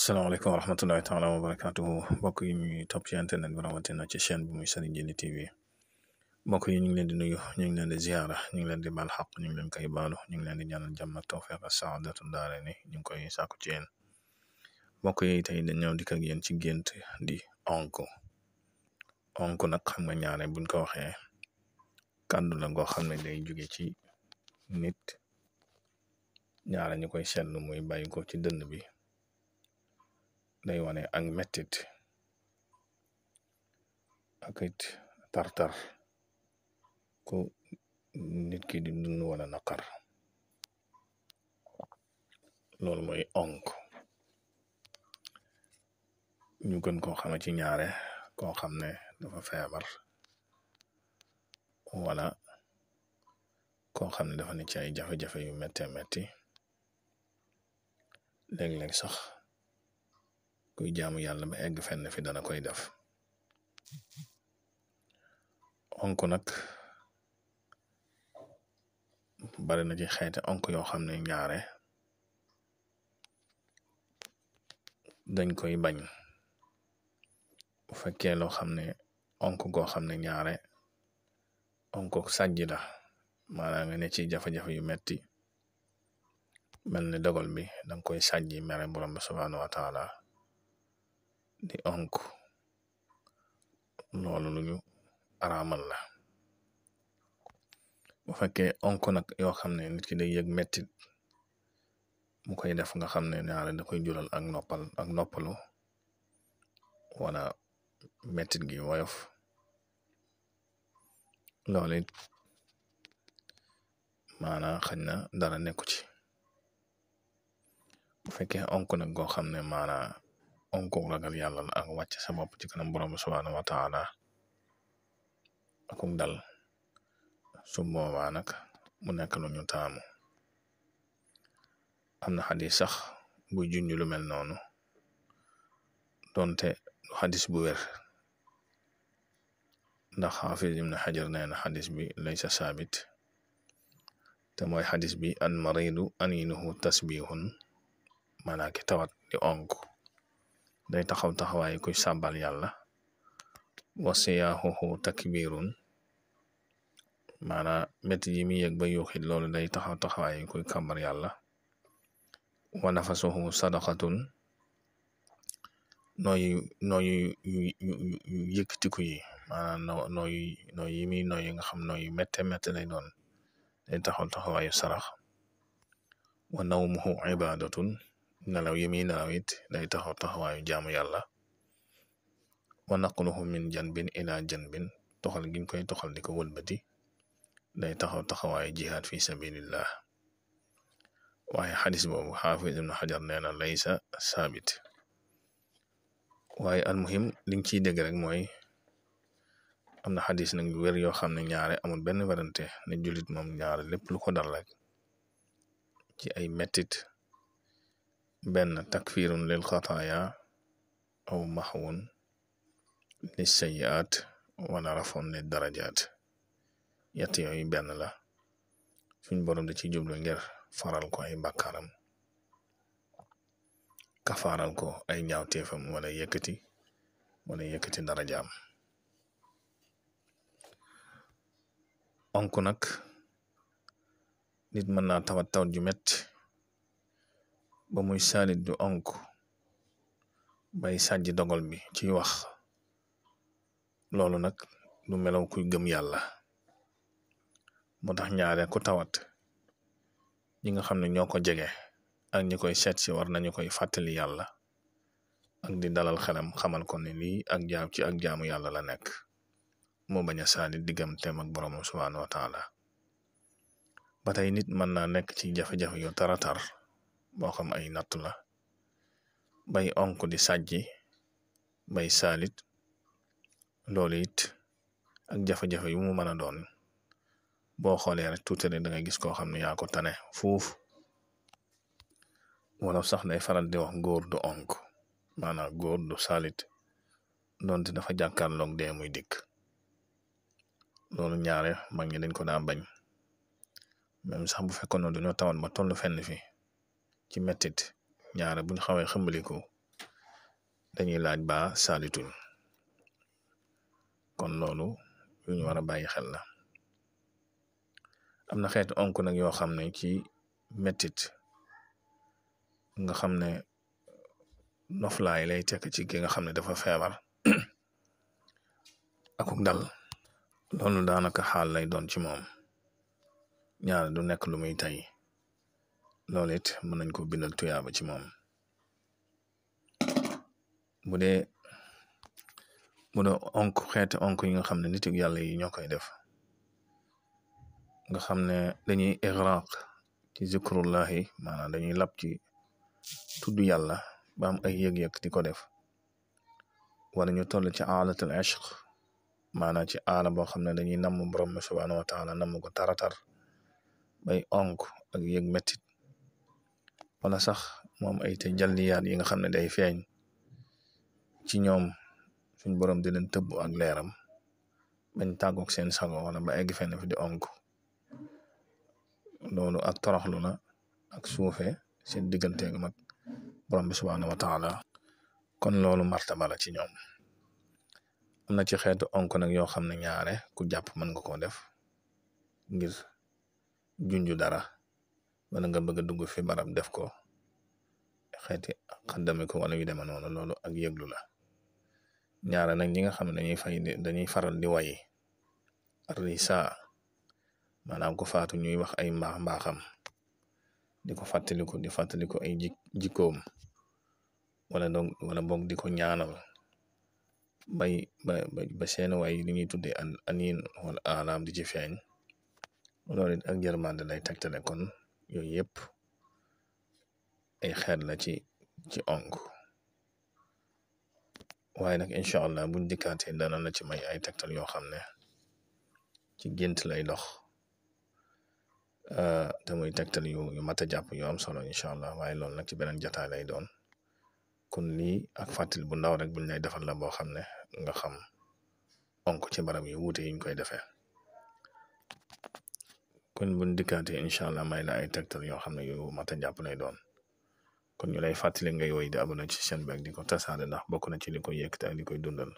asalaamaaleykum wa rahmatullahi taala wa barakatuhu mbokk yi ñuy topp ci internet bi rawatina ci chaîne bi muy Serigne Djily TV mbokk yi ñu ngi leen di nuyu ñu ngi leen di ziara ñu ngi leen di baal xaq ñu ngi leen koy baalu ñu ngi leen di ñaanal jàmm ak tawfiq ak saadatu daare ni ñu ngi koy sàkku ci yéen mbokk yi tey dañ ñëw dikk ak yéen ci gént di onk nag xam nga ñaare buñ ko waxee kàddu la goo xam ne day jóge ci nit ñaare ñu koy seetlu muy bàyyi ko ci dënn bi day wane ak mettit ak it tartar ku nit ki di dund wala naqar loolu mooy onk ñu gën koo xame ci ñaare koo xam ne dafa feebar wala koo xam ne dafa ne ci ay jafe-jafe yu métte metti léeg-léeg sax kuy jaamu yàlla ba egg fenn fi dana koy def onk nag bari na ci xeete onk yoo xam ne ñaare dañ koy bañ bu fekkee loo xam ne onk goo xam ne ñaare onk sàjj la maanaam nga ne ci jafe-jafe yu metti mel ni dogal bi danga koy sàjji mere borom bi subhaanahu wa taala di onk loolu lu ñu araamal la bu fekkee onk nag yoo xam ne nit ki day yëg mettit mu koy def nga xam ne ñaare da koy jural ak noppalu wala mettit gi woyof loolu it maanaa xañ na dara nekku ci bu fekkee onk nag goo xam ne maanaa onk ragal yàlla la ak wàcc sa bopp ci kanam borom subhaanahu wa taala akum dal su boobaa nag mu nekk lu ñu taamu am na xadis sax buy junj lu mel noonu donte xadis bu wér ndax xaafis ibn xajar nee na xadis bi laysa saabit te mooy xadis bi al maridu aninuhu tasbihun maanaa ki tawat di onk day taxaw taxawaaye kuy sàbbal yàlla wasiyaahuhu takbirun maanaa métti yi mi yëg ba yuuxit loolu day taxaw taxawaaye kuy kàmbar yàlla wa nafasuhu sadaqatun nooyu yu yëkkatiku yi maanaa nooy yi muy nooy nga xam nooy métte lay doon day taxaw taxawaayu sarax wa nawmuhu ibadatun nelaw yi muy nelaw it day taxaw taxawaayu jaamu yàlla wa naqluhu min janbin ila janbin toxal giñ koy toxal di ko wëlbati day taxaw taxawaayu jihaad fi sabilillah waaye xadis boobu xaafis ibn xajar nee na laysa saabit waaye almuhim liñ ciy dégg rek mooy am na xadis nag yu wér yoo xam ne ñaare amul benn werante ne jullit moom ñaare lépp lu ko dal rek ci ay mettit benn takfirun lil xataaya aw maxwun li sayiat wala rafon li darajaat yett yooyu benn la suñ borom da ci jublu ngir faral ko ay bàkkaaram kafaaral ko ay ñaawteefam wala yëkkati darajaam onk nag nit mën naa tawat ju metti ba muy saalit du onk bay sàjji dogal bi ci wax loolu nag du melaw kuy gëm yàlla moo tax ñaare ku tawat ñi nga xam ne ñoo ko jege ak ñi koy seet si war nañu koy fàttali yàlla ak di dalal xelam xamal ko ne lii ak jaamu yàlla la nekk moo bañ a saalit digganteem ak borom subhaanahu wa taala ba tey nit mën naa nekk ci jafe-jafe yu taratar boo xam ay nattu la bay onk di sàjji bay saalit loolu it ak jafe-jafe yu mu mën a doon boo xoolee rek tuuti rek da ngay gis koo xam ne yaa ko tane fuuf wala sax day faral di wax góor du onk maanaam góor du saalit doonte dafa jàkkaarloog dee muy dikk loolu ñaare mag ñi dañ ko daa bañ même sax bu fekkoon ne dañoo tawat ba tollu fenn fi ci mettit ñaare buñ xawee xëmbaliku dañuy laaj ba saalituñ kon loolu yu ñu war a bàyyi xel la. am na xeetu onk nag yoo xam ne ci mettit nga xam ne noflaay lay tekk ci ki nga xam ne dafa feebar akuk dal loolu daanaka xaal lay doon ci moom ñaar du nekk lu muy tay loolu it mën nañ ko bindal tuyaaba ci moom. bu dee onk xeeti onk yi nga xam ne nit yàlla yi ñoo koy def nga xam ne dañuy igraq ci zikrullahi maanaam dañuy lab ci tudd yàlla ba am ay yëg-yëg di ko def wala ñu toll ci aalatul ishq maanaam ci aala boo xam ne dañuy namm borom bi subhanahu wa taala namm ko taratar bay onk ak yëg mettit wala sax moom ay te jalliyaat yi nga xam ne day feeñ ci ñoom suñ borom di leen tëbb ak leeram bañ tàggoog seen sago wala ba egg fenn fi di onk loolu ak toroxlu la ak suufe seen digganteeg mag borom bi subhanahu wa taala kon loolu martaba la ci ñoom. am na ci xeetu onk nag yoo xam ne ñaare ku jàpp mën nga koo def ngir junju dara wala nga bëgg a dugg fi barab def ko xeeti xaddame ko wala yu deme noonu loolu ak yëglu la. ñaare nag ñi nga xam ne dañuy faral di way risa maanaam ko faatu ñuy wax ay mbaaxam di ko fàttaliku ay jikkoom wala boog di ko ñaanal ba seen way li ñuy tuddee aniin wala alaam di ci feeñ loolu it ak jërmande lay tegtale kon yooyu yëpp ay xeet la ci onk waaye nag incha allah buñ dikkaatee dana la ci may ay tegtal yoo xam ne ci gént lay dox te muy tegtal yu mat a jàpp yu am solo incha allah waaye loolu nag ci beneen jotaay lay doon kon lii ak fàttali bu ndaw rek buñ lay defal la boo xam ne nga xam onk ci barab yu wuute yiñ koy defee kon buñ dikkaatee incha allah may la ay tegtal yoo xam ne yu mat a jàpp lay doon kon ñu lay fàttali ngay woy di abonné ci chaîne bi ak di ko tasaare ndax bokk na ci li koy yëkkati ak li koy dundal.